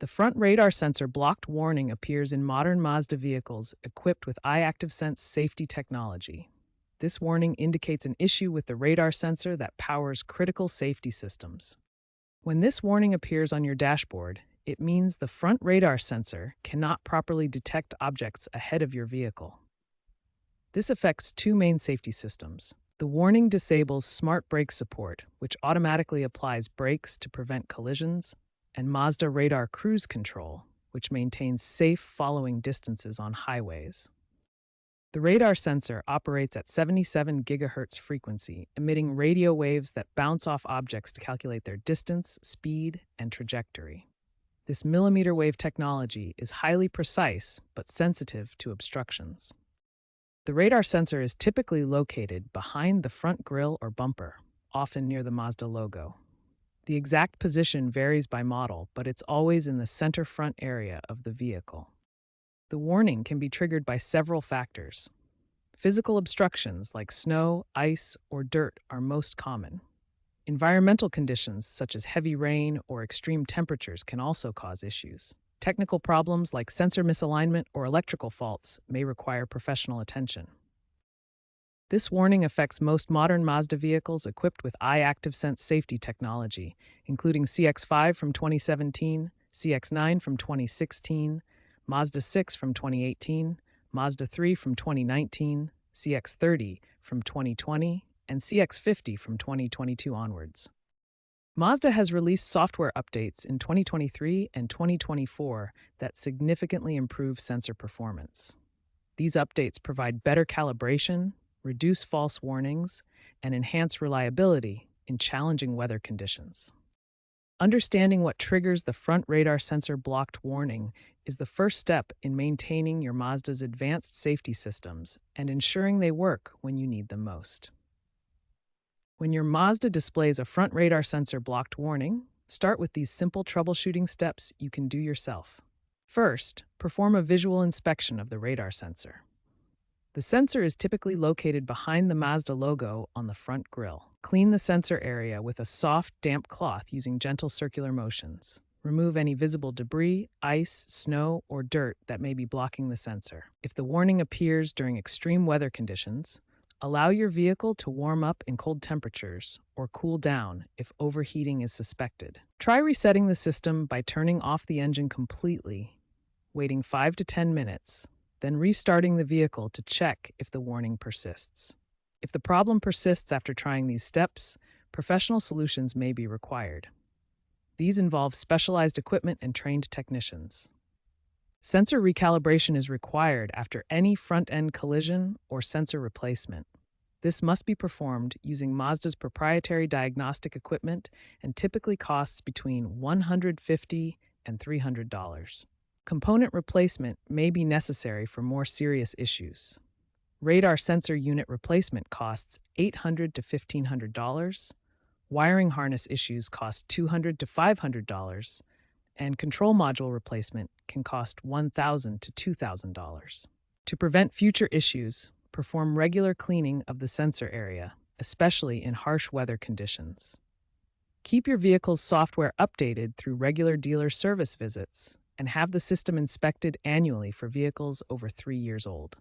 The front radar sensor blocked warning appears in modern Mazda vehicles equipped with iActiveSense safety technology. This warning indicates an issue with the radar sensor that powers critical safety systems. When this warning appears on your dashboard, it means the front radar sensor cannot properly detect objects ahead of your vehicle. This affects two main safety systems. The warning disables smart brake support, which automatically applies brakes to prevent collisions, and Mazda Radar Cruise Control, which maintains safe following distances on highways. The radar sensor operates at 77 GHz frequency, emitting radio waves that bounce off objects to calculate their distance, speed, and trajectory. This millimeter wave technology is highly precise but sensitive to obstructions. The radar sensor is typically located behind the front grille or bumper, often near the Mazda logo. The exact position varies by model, but it's always in the center front area of the vehicle. The warning can be triggered by several factors. Physical obstructions like snow, ice, or dirt are most common. Environmental conditions such as heavy rain or extreme temperatures can also cause issues. Technical problems like sensor misalignment or electrical faults may require professional attention. This warning affects most modern Mazda vehicles equipped with iActiveSense safety technology, including CX-5 from 2017, CX-9 from 2016, Mazda 6 from 2018, Mazda 3 from 2019, CX-30 from 2020, and CX-50 from 2022 onwards. Mazda has released software updates in 2023 and 2024 that significantly improve sensor performance. These updates provide better calibration, reduce false warnings, and enhance reliability in challenging weather conditions. Understanding what triggers the front radar sensor blocked warning is the first step in maintaining your Mazda's advanced safety systems and ensuring they work when you need them most. When your Mazda displays a front radar sensor blocked warning, start with these simple troubleshooting steps you can do yourself. First, perform a visual inspection of the radar sensor. The sensor is typically located behind the Mazda logo on the front grille. Clean the sensor area with a soft, damp cloth using gentle circular motions. Remove any visible debris, ice, snow, or dirt that may be blocking the sensor. If the warning appears during extreme weather conditions, allow your vehicle to warm up in cold temperatures or cool down if overheating is suspected. Try resetting the system by turning off the engine completely, waiting 5 to 10 minutes, then restarting the vehicle to check if the warning persists. If the problem persists after trying these steps, professional solutions may be required. These involve specialized equipment and trained technicians. Sensor recalibration is required after any front-end collision or sensor replacement. This must be performed using Mazda's proprietary diagnostic equipment and typically costs between $150 and $300. Component replacement may be necessary for more serious issues. Radar sensor unit replacement costs $800 to $1,500, wiring harness issues cost $200 to $500, and control module replacement can cost $1,000 to $2,000. To prevent future issues, perform regular cleaning of the sensor area, especially in harsh weather conditions. Keep your vehicle's software updated through regular dealer service visits and have the system inspected annually for vehicles over 3 years old.